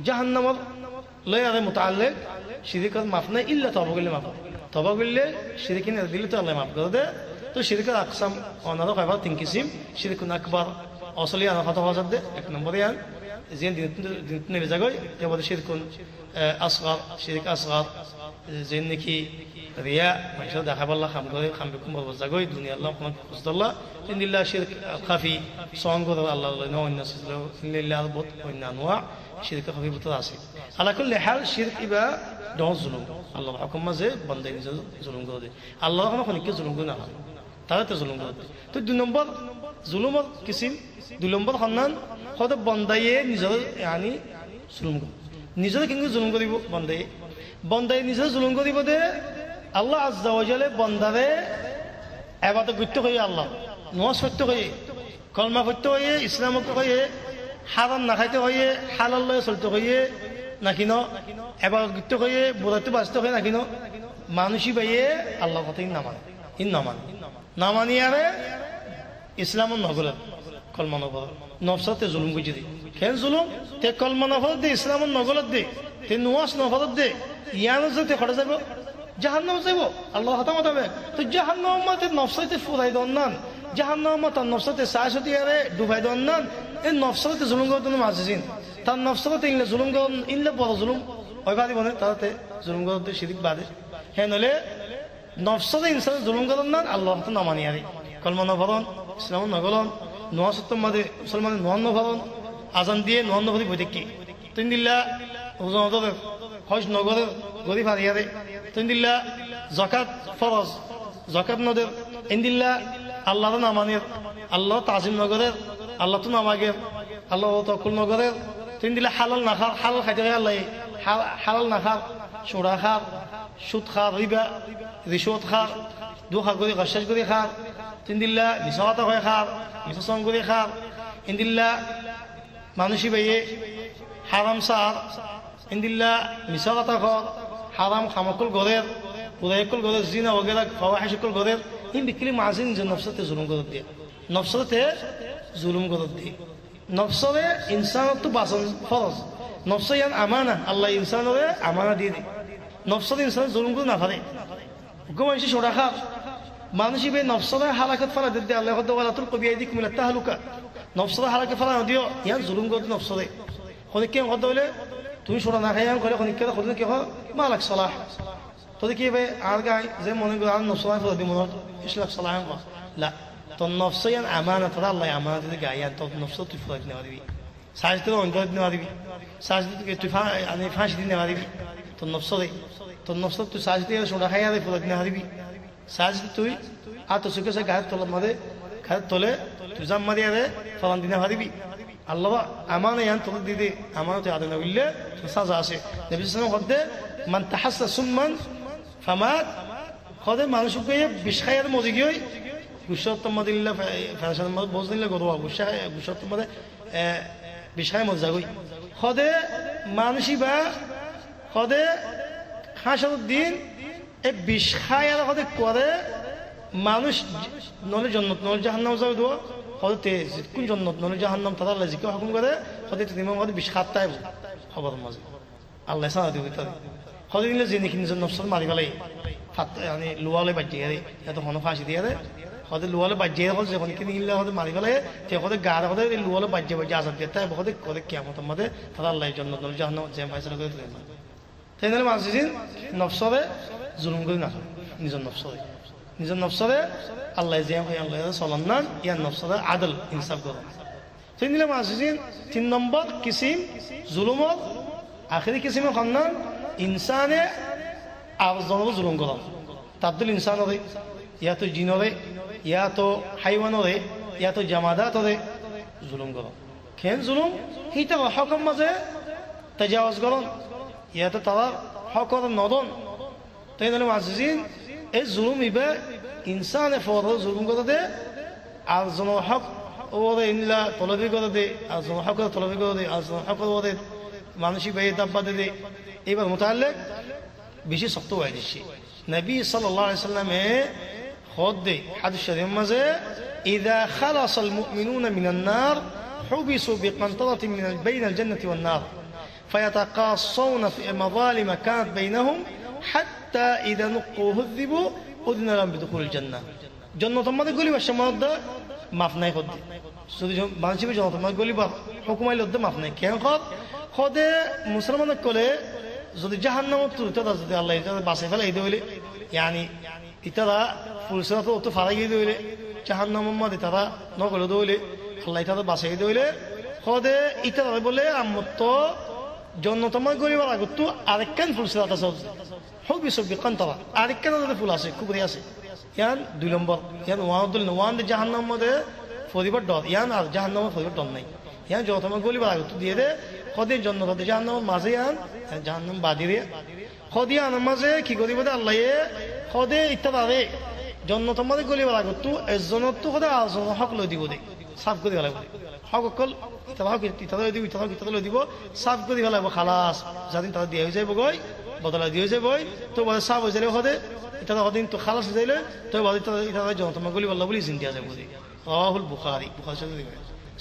জাহান্নামর লয় আরে মুতাআল্লিক শিরকের মাফ নাই ইল্লা তওবা করলে মাফ তওবা করলে শিরক নিয়ে দিলে তো আল্লাহ মাফ করে দে তো শিরকের আকসাম অনারো কয়বার তিন কিসিম শিরকুন আকবার আসলি আনা কথা হওয়া দে এক নম্বরে আন যেন দিন নেবে জাগই এবার শিরকুন আসগার শিরক আসগার যেন নাকি রিয়া মানুষ দেখাবাল্লাহ খাম করে খাম বিকুম বলবো জাগই দুনিয়া আল্লাহ কোন খুশদাল্লাহ ইন্দিল্লাহ শিরক খাফি সঙ্গ আল্লাহ অন্য ইল্লাহ বহুত অন্য আনোয়া শিরক খাফি ভিতরে আছে আলা কুল্লি হাল শিরক ইবা দশ জুলুম আল্লাহর হুকুম মাঝে বান্দা নিজে জুলুম করে দেয় আল্লাহর কোনো খনিকে জুলুম করে না হয় তারা তো জুলুম করে দেয় তো দুই নম্বর জুলুমর কিসিম দুই নম্বর সন্ধান হয়তো বন্দাইয়ে নিজের আনি জুলুম করে নিজের কিন্তু জুলুম কৰিব বন্দাই নিজে জুলুম কৰিব দে আল্লাহ আজ্জা ওয়া জালে বন্দারে ইবাদত করতে হয় আল্লাহ নামাজ পড়তে হয় কলমা পড়তে হয় ইসলাম করতে হয় হারাম না খাইতে হয় হালাল লয়ে চলতে হয় নাকি ন ইবাদত করতে হয় বুড়াতে বাঁচতে হয় নাকি ন মানুষই বাইয়ে আল্লাহর কথা নামানি আরে ইসলাম নগলে কলমা নগল নফসাতে জুলুম করছে দি কেন জুলুম তে কলমা নফরত দে ইসলাম নগলত দে তে নুয়াস নফরত দে ইয়ানো যে খড়া যাব জাহান্নাম যাব আল্লাহ হতা মতাবে তো জাহান্নাম মাতে নফসাতে ফুরাই দন্নান জাহান্নাম মাতে নফসাতে সাইসতি আরে ডুবাই দন্নান এই নফসাতে জুলুম করতে মাঝিন তার নফসাতে ইনলে জুলুম করন ইনলে বড় জুলুম ওই বাদি বনে তাতে জুলুম করতে শিরিক বাদে হ্যাঁ নলে নফসাতে ইনসান জুলুম করন না আল্লাহ হতা নামানি আরে কলমা নফরন ইসলাম নগলন নোয়া সত্তর মাঝে মুসলমান নোয়ান্ন ভরণ আজান দিয়ে নোয়ান্ন ভরি বই দেখি তিন দিল্লা ওজনের হজ নগরের গরিব হারিয়ারে তিন দিল্লা জকাত ফরজ জকাত নদের ইন্দিল্লা আল্লাহ নামানের আল্লাহ তাজিম নগরের আল্লাহ তো নামাগের আল্লাহ তকুল নগরের তিন দিল্লা হালাল না খার হালাল খাইতে আল্লাহ হালাল না খার সোড়া খার সুদ খার রিবা রিশোত খার দু খার করে গশ্বাস করে খার তিন দিল্লা মিশাতা হয়ে খার মিশন করে খার ইন্দিল্লা মানুষই বাইয়ে হারাম সার ইন্দিল্লা মিশাতা ঘর হারাম খামকুল ঘরের উদয়কুল ঘরের জিনা ওগেরা ফাওয়াহিশুকুল ঘরের ইন বিক্রি মাঝে নিজের নফসাতে জুলুম করে দিয়ে নফসাতে জুলুম করে দিয়ে নফসরে ইনসানত বাসন ফরজ নফস ইয়ান আমানা আল্লাহ ইনসানরে আমানা দিয়ে দিই নফসরে ইনসান জুলুম করে না পারে মানুষ সোড়া খার মানুষই বে নফসরে হালাকত ফেলা দিতে আল্লাহ ওয়ালাতুল কবিয়াইদিক মিলাত তাহলুকা নফসরে হালাকত ফেলা দিও ইয়ান জুলুম করে নফসরে কোন কে কথা বলে তুমি সোড়া না খাইয়াম করে কোন কে কোন কে মালাক সালাহ তোদের কি বে আর গায় যে মনে করে আর নফসরে ফেলা দি মনে ইসলাম সালাহ লা তো নফসয়ান আমানাত আল্লাহ আমানাত দিকে আয়াত তো নফস তুই ফেলা দিতে দিবি সাজতে অন্তর দিতে দিবি সাজতে তুই আমি ফাঁসি দিতে দিবি তো নফস তুই সাজতে সোড়া খাইয়া ফেলা দিতে দিবি সাজ তুই আর তো সুখে সে গায়ের তোলা মারে গায়ের তোলে তুই জাম মারি আরে ফলান দিনে হারিবি আল্লাহ আমার ইয়ান তোলে দিদি আমার তো আদে না বললে সাজা আছে নবী সাল্লাল্লাহু আলাইহি ওয়াসাল্লাম মান তাহাসসা সুম্মান ফামাত খদে মানুষকে বিষ খাইয়ার মজি গই গুশত মদিল্লা ফ্যাশন মদ বজনিল্লা গরবা গুশত মদে বিষ খাই মজা গই খদে মানুষই বা খদে খাসার দিন এই বিষ খায়ার হতে করে মানুষ নলে জন্নত নলে জাহান্নাম যাবে দোয়া হতে কোন জন্নত নলে জাহান্নাম তারা আল্লাহ জিকে হুকুম করে হতে তিনিম হতে বিষ খাতাই খবর মাঝে আল্লাহ সারা দিবে তাদের হতে দিলে যে নাকি নিজের নফসর মারি ফেলাই মানে লোয়ালে বাজিয়ে রে এত হন ফাঁসি দিয়ে রে হতে লোয়ালে বাজিয়ে হল যখন কিনে নিলে হতে মারি ফেলাই তে হতে গাড় হতে লোয়ালে বাজিয়ে বাজিয়ে আজাদ দিয়ে তাই হতে করে কিয়ামতের মধ্যে তারা আল্লাহ জন্নত নলে জাহান্নাম যে ফাইসলা করে তুলে তাই নাহলে মানুষ নফসরে জুলুম করে না নিজের নফসরে আল্লাহ যে আল্লাহ চলান না ইয়ার নফসরে আদল ইনসাফ করুন সেই নিলে মাসিন 3 নম্বর কিসিম জুলুমত আখেরি কিসিমে খান্নান ইনসানে আরজনর জুলুম করা তাবদুল ইনসানরে ইয়া তো জিনরে ইয়া তো হাইওয়ানরে ইয়া তো জামাদাতরে জুলুম করা কেন জুলুম হিতা হকম মাঝে তাজাওয়াজ করন ইয়া তো তারা হকর নদন তাই নাহলে মাসিন এই জুলুম ইবে ইনসানে ফর জুলুম করে দে আর জন হক ওরে ইনলা তলবি করে দে আর জন হক তলবি করে দে আর জন হক ওরে মানুষই বে দাব্বা দে এবার মুতাল্লিক বেশি শক্ত হয়ে যাচ্ছে নবী সাল্লাল্লাহু আলাইহি সাল্লামে খোদ দে হাদিস শরীফ মাঝে ইযা খালাসাল মুমিনুনা মিনান নার হুবিসু বিকানতারাতিন মিন বাইনাল জান্নাতি ওয়ান নার فيتقاصون في مظالم كانت بينهم حتى إذا نقوا هذبوا أذن لهم بدخول الجنة جنة ماذا قولي والشمال মাফ নাই খোদ যদি মানুষ জনতমার গলিবার হুকুমাই লদ্দে মাফ নাই কেন খোদে মুসলমানের কলে যদি জাহান্নামত তুলতে যদি আল্লাহ এটা বাঁচাই ফেলে এই দইলে ইয়ানি ইতারা ফুলসরা তো ফারাই গিয়ে দইলে জাহান্নামের মধ্যে তারা নগলে দইলে আল্লাহ এটা বাঁচাই দইলে খোদে ইতারা বলে আমার তো জন্নতমার গলিবার আগত তো আরেকখান ফুলসরা আছে হোক বিশ্বব্য কান্তরা আরেকখান ফুল আছে কুকুরি আছে ইয়ান 2 নম্বর ইয়ান ওয়ান জাহান্নামের মধ্যে ফরিবার ডর ইয়ান আর জাহান্নামের ফরিবার ডর নাই ইয়ান জন্নতমার গলিবার আগত দিয়ে দে খোদে জন্নত জাহান্নামের মাঝে ইয়ান জাহান্নাম বাদিরে খোদে আনার মাঝে কি করিব আল্লাহ খোদে ইত্যাদি জন্নতমার গলিবার আগত এজনত তো খোদে আজন হক লই দিব দে সাফ করে ফেলাব হক অকল ইত্যাদি দিব ইত্যাদি লই দিব সাফ করে ফেলাব খালাস যাদিন তারা দিয়ে হয়ে যাইব গই বদলা দিয়ে হয়ে যাইব তো বলে সাফ হয়ে যাবে খোদে ইত্যাদি হদিন তো খালাস হয়ে যাইলে তো বলে ইত্যাদি জন্নতমার গলিবার বলি চিন্তা যাবো দে রাহুল বুখারী সাথে দিবে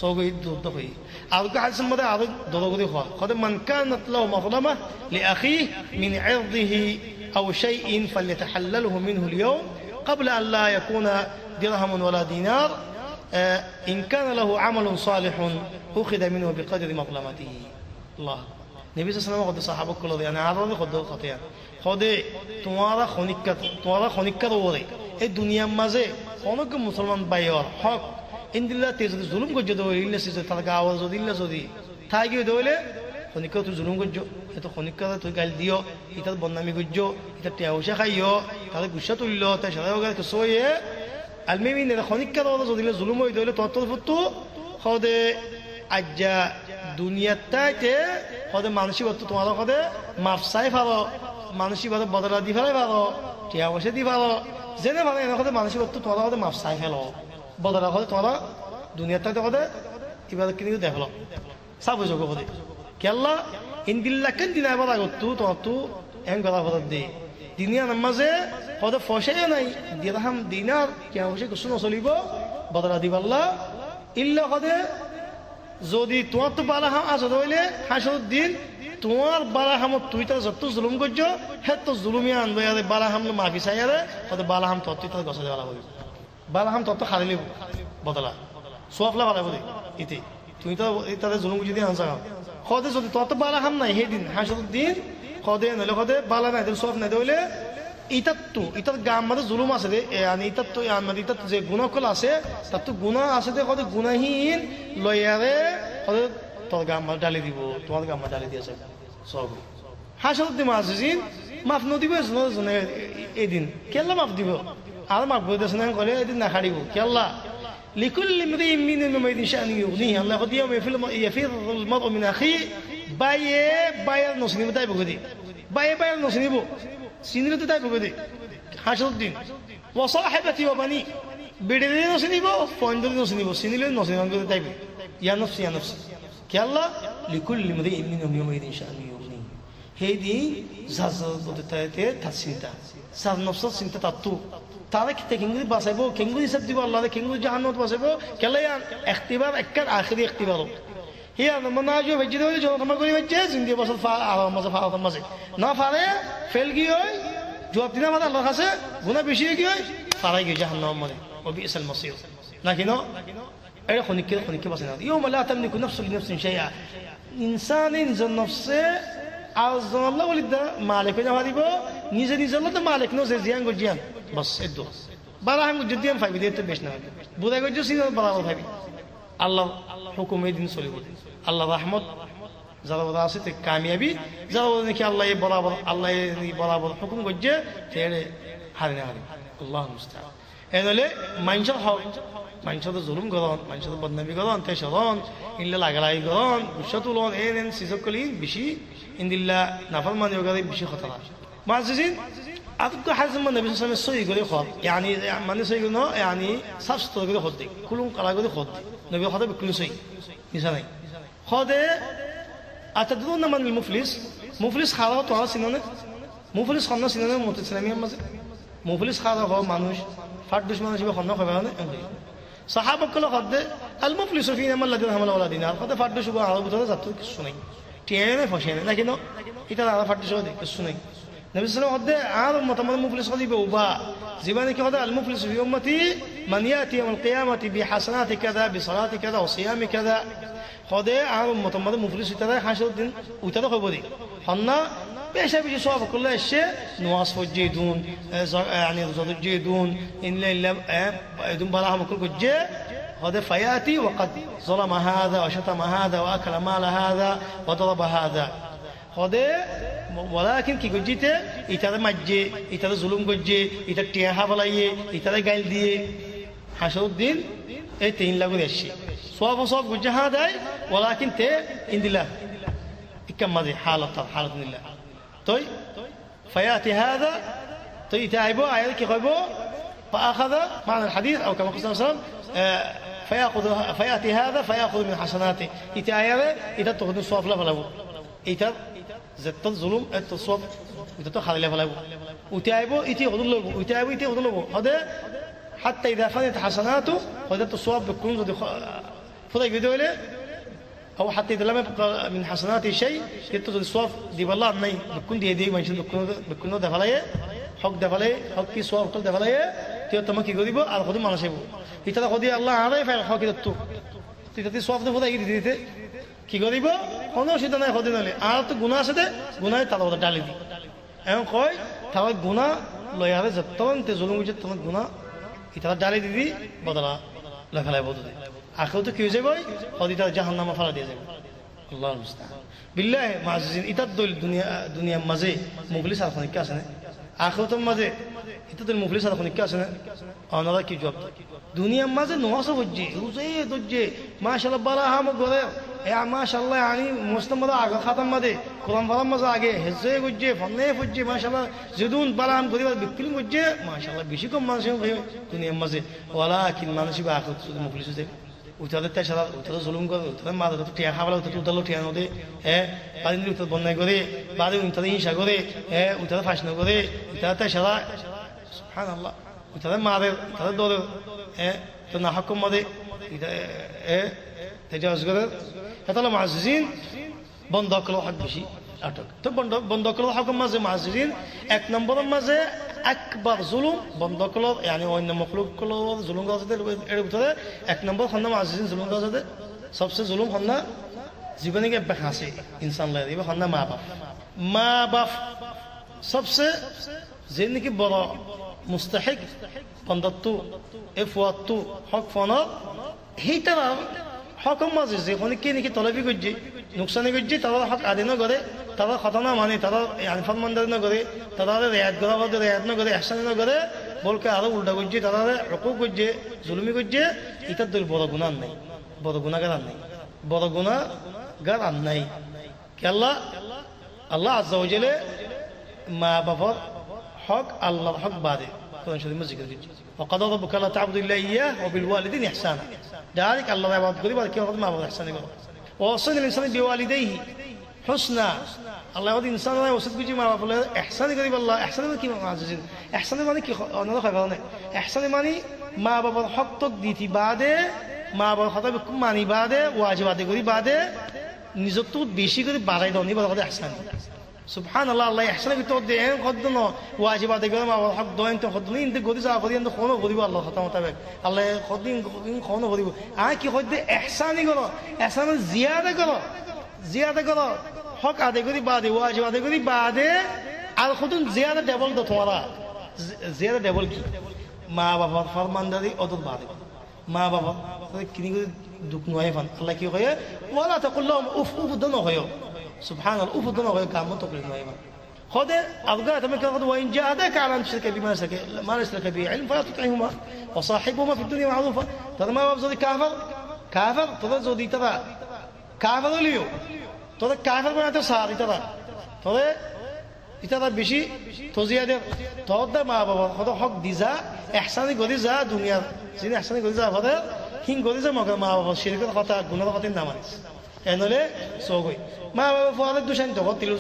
সৌগই দুধ হই আর হাদিসের মধ্যে আরো দরগদি হওয়া খোদে মান কানাত লাহু মাযলামা লিআখিহি মিন ইরদিহি আও শাইইন ফালইতাহাল্লালহু মিনহু আল-ইয়াওম قبل أن لا يكون درهم ولا دينار إن كان له عمل صالح أخذ منه بقدر مظلمته الله نبي صلى الله عليه وسلم صحابه كله يعني عرض خده خطيئة خده تمہارا خنکت ہو رہی এই দুনিয়ার মাঝে অনেক মুসলমান বাইর হক ইন্দিল্লাতে যদি জুলুম করছে তো ইল্লা সে তাকে আওয়াজ যদি ইল্লা যদি তাই কি দইলে খনিকা তুই জুলুম করছো এত খনিকা তুই গাল দিও এটা বদনামি করছো এটা টেউসা খাইও তাহলে গুসা তুললো তাই সারা সয়ে আলমিমি নে খনিকা যদি জুলুম হয়ে দইলে তত ফুটু খদে আজ্জা দুনিয়াতে খদে মানসিকতা তোমার খদে মাফসাই ভালো মানসিকতা বদলা দি ফেলাই ভালো টেউসা দি ভালো জেনে ভালো এনেকে মানসিকতা তোমার খদে মাফসাই ফেলো বদলা খদে তোমার দুনিয়াতে খদে ইবাদত কিন্তু দেখলো সাব যোগ খদে কেল্লা ইন্দিল্লা কেন দিন আবার আগতো তো এন গলা বদল দে দুনিয়া নামাজে খদে ফসে নাই দিরহাম দিনার কে অবশ্যই কিছু নচলিব বদলা দিবাল্লা ইল্লা খদে যদি তোমার তো বালাহাম আছে হইলে হাসর দিন তোমার বালাহামত তুই তার যত জুলুম করছো হে তো জুলুমিয়া আনবে আরে বালাহাম মাফি চাই আরে খদে বালাহাম তত তার গছা দেওয়া হইব বালাহাম তত খালি লিব বদলা সোয়াফলা বালা বলি ইতি তুই তো তাদের জুলুম যদি আনসা খদে যদি তত বালাহাম নাই সেদিন হাসর দিন খদে নইলে খদে বালা নাই সোয়াফ নাই হইলে ইতার গাম মাঝে জুলুম আছে রে ইতার তো ইতার যে গুণকল আছে তার তো গুণা আছে দে কত গুণাহীন লয়ারে কত তোর গাম মাঝে ডালি দিব তোমার গাম মাঝে ডালি দিয়েছে সব হাসর দিন আজিন মাফ নদিব এদিন কেল্লা মাফ দিব আর মাফ করে দিয়েছে না করে এদিন না খাড়িব কেল্লা لكل امرئ منهم يومئذ شأن يغنيه الله قد يوم يفر المرء من أخيه بايه نصنيبو তাই বগদি بايه نصنيبو সিনিলে তো তাই বগদি হাসর দিন وصاحبتي وبني বেড়ে নসনিবো পয়েন্টে নসনিবো সিনিলে নসনিবো তাই ইয়া নফসি কি আল্লাহ لكل امرئ منهم يومئذ شأن يغنيه হেদি জাজা বদতাতে তাসিতা সার নফস চিন্তা তাতু তারা কি কেঙ্গুরি বাঁচাইব কেঙ্গুরি হিসাব দিব আল্লাহ কেঙ্গুরি জাহান্নামত বাঁচাইব কেলে ইখতিবার একবার আখিরি ইখতিবার হিয়া মনাজু ভেজি দেবে জনতমা করি ভেজে জিন্দি বছর ফারার মাঝে না ফারে ফেল কি হয় জবাব দিনা মাঝে আল্লাহর কাছে গুনাহ বেশি কি হয় ফারাই গিয়ে জাহান্নামের মধ্যে ওবিসাল মাসির নাকি না এই খনিকে বাঁচাই না ইয়াউমা লা তামলিকু নাফসুন লিনাফসিন শাইআ ইনসানিন নফসে আল্লাহ বলিদা মালিক না দিব নিজে তো মালিক নো যে জিয়ান গজিয়ান বাস এদো বারাহাম গজিয়ান ফাইবি দিতে বেশ না বুদা গজি সিন বারাও ফাইবি আল্লাহ হুকুমে দিন চলিব আল্লাহ রহমত যারা বড় আছে তে কামিয়াবি যারা নাকি আল্লাহ বরাবর হুকুম গজে তেরে হারিনা আল্লাহ মুস্তাআন এনলে মাইনসর হক মাইনসর জুলুম করন মাইনসর বদনামি করন তে শরণ ইল্লা লাগালাই করন বিশ্বতুলন এন সিসকলি বেশি ইন্দিল্লা নাফরমানি ওগারে বেশি খতরা মাজিজিন আতকো হাজম নবী সাল্লাল্লাহু আলাইহি ওয়াসাল্লাম সই করে খত يعني মানে সই গুনো يعني সাফ সুতরা করে খত দেই কুলুম কালা করে খত নবী খত বিকুল সই নিসা নাই খদে আতাদুন মান মুফলিস খাওয়া তো সিননে মুফলিস খানা সিননে মুতাসলিমিয়া মাঝে মুফলিস খাওয়া হয় মানুষ ফাট দুশমন হিসেবে খানা খাবে না সাহাবা কল খদে আল মুফলিসু ফিনা মান লাদিন হামালা ওয়ালা দিনার খদে ফাট দুশবা আরব তো যাতো কিছু নাই টেনে ফসে না কিন্তু এটা আলাদা ফাটি সহ কিছু নেই নবী সাল্লাল্লাহু আলাইহি ওয়াসাল্লাম আর উম্মত মুফলিস হদিবে উবা জীবনে কি হবে আল মুফলিস ফি উম্মতি মান ইয়াতি ইয়াউল কিয়ামাতি বিহাসানাতি কাযা বিসালাতি কাযা ওয়া সিয়ামি কাযা হদে আর উম্মত মুফলিস হইতে হাসর দিন উইতা হইব দি হন্না বেশি বেশি সওয়াব করলে এসে নামাজ পড়জেদুন يعني زوجيدون إلا يدون بلا هم كل جه هذا فياتي وقد ظلم هذا وشتم هذا وأكل مال هذا وضرب هذا هذا ولكن كي جيته إتى مجّة إتى ظلم جّة إتى تياها بلايه إتى قال ديه حشر الدين تين لغو دشي صواب جه هذا ولكن ته إن الله كم ماذا حالة الله توي فياتي هذا توي تعبوا عيال كي غيبوا فأخذ معنى الحديث أو كما قال صلى الله عليه وسلم فياتي هذا فيأخذ من حسناته إتى إذا تأخذ الصواب لا فلو إذا زدت الظلم التصواب إذا تأخذ لا فلو وتعبوا إتى يأخذ له وتعبوا إتى يأخذ له هذا حتى إذا فنيت حسناته هذا التصواب بكون فضل يدوله أو حتى إذا لم يبقى من حسناته شيء يتصل الصواب دي والله ناي بكون دي هديه ماشين بكون دفعله حق دفعله حق كي صواب كل دفعله تيو تمام كي غريبه على خدمة ما نشيبه إذا خدي الله عليه فعل حق يدتو تيجي صواب ده فدا يدي ده كي غريبه كونه شيء ده ناي خدي نالي آلت غنا سده غنا تلا وده دالي دي أيام خوي تلا غنا لا ياره زتون تزولم وجد تلا غنا إذا دالي دي بدلا لا فلا يبودو آخر تو كيوزه باي خدي تا جهنم فلا ديه الله المستعان بالله معززين إتدل الدنيا مزه مخلص على خنك كاسنه آخر تو مزه إتدل مخلص على خنك كاسنه أنا ذا كي جواب دنيا مزه نواسه وجه روزه دوجه ما شاء الله بلا هم غره يا ما شاء الله يعني مستمر آگه ختم مده قرآن فرام مزه آگه حزه وجه فنه وجه ما شاء الله زدون بلا هم غريب بكل وجه ما شاء الله بيشي كم مانسي دنيا مزه ولكن مانسي بآخر تو مخلص ده উতাদের তেশারা উতাদের জুলুম করে উতাদের মাদা তো টিয়া খাবলা উতাদের উতালো টিয়া নদে বাদিন উতাদ বন্যায় করে বাদিন উতাদের হিংসা করে উতাদের ফাঁসনা করে উতাদের তেশারা সুবহানাল্লাহ উতাদের মাদের উতাদের দরে তো না হকম মাদে তেজাওয়াজ করে তাহলে মুআজ্জিজিন বন্ধ করা হক বেশি আটক তো বন্ধ করা হকম মাঝে মুআজ্জিজিন এক নম্বরের মাঝে আকবার জুলুম বন্ধ করা يعني অন্য মখলুক করা জুলুম গাছতে এর ভিতরে এক নম্বর খন্না মুআজ্জিজিন জুলুম গাছতে সবচেয়ে জুলুম খন্না জীবনে কে বেখাসে ইনসান লাগে এবার খন্না মা বাপ সবচেয়ে যিনি কি বড় মুস্তাহিক বন্ধত্ব এফওয়াত হক ফনা হেইটা হকম মাঝে যেখানে কি নাকি তলবি করছে নুকসানি করছে তারা হক আদিন করে তারা খতনা মানে তারা ফরমানদারি না করে তারা রেয়াত করা বলতে রেয়াত না করে এহসান না করে বলকে আরো উল্টা করছে তারা হকুক করছে জুলুমি করছে এটার দল বড় গুনাহ নাই বড় গুনাহগার আর নাই বড় গুনাহগার আর নাই আল্লাহ আজ্জা ওয়া জাল্লা মা বাবার হক আল্লাহর হক বাদে কোরআন শরীফে জিকির করছে وقضى ربك الا تعبدوا الا اياه وبالوالدين احسانا ذلك الله عباد করি বাকি হক মা বাবার ইহসান করো ووصينا الانسان بوالديه حسنا الله يود انسان لا وصيت بيجي مع বাবা ইহসান করি আল্লাহ ইহসান কি মুআজ্জিজিন ইহসান মানে কি অন্য কথা বলে ইহসান মানে মা বাবার হক তো দিতি বাদে মা বাবার কথা মানি বাদে ওয়াজিব আদায় করি বাদে নিজত বেশি করে বাড়াই দাও নি বলা কথা ইহসান সুবহানাল্লাহ আল্লাহ ইহসান ভিতর দে কদনো ওয়াজিব আদায় করে মা বাবার হক দয়ন তো কদনো ইনতে গদি যা করি ইনতে কোন করিব আল্লাহ কথা মোতাবেক আল্লাহ কদিন কোন করিব কি কইতে ইহসানই করো ইহসান জিয়াদা করো হক আদায় করি বাদে ওয়াজিব আদায় করি বাদে আর খুদুন জিয়াদা ডবল দো তোমারা জিয়াদা ডবল কি মা বাবার ফরমানদারি অদত বাদে মা বাবা কিনি করে দুঃখ নয় ফান আল্লাহ কি কয় ওয়ালা তাকুল লাহুম উফ দনো হয় সুবহানাল্লাহ উফ দনো হয় কাম তো করে নয় ফান خذ أبغى تمك وإن جاهدك على أن تشرك بما ليس لك به علم فلا تطعهما وصاحبهما في الدنيا معروفا ترى ما بزود كافر ترى زودي ترى كافر ليو ترى كافر بناته صار ترى إترى بشي توزيع تود ما بابا خذ حق ديزا إحسان قدي زا دنيا زين إحسان قدي زا خذ هين قدي زا ما بابا شركة خطأ جناه خطأ نامانس إنه له سوغي ما بابا فوالد دوشان تقول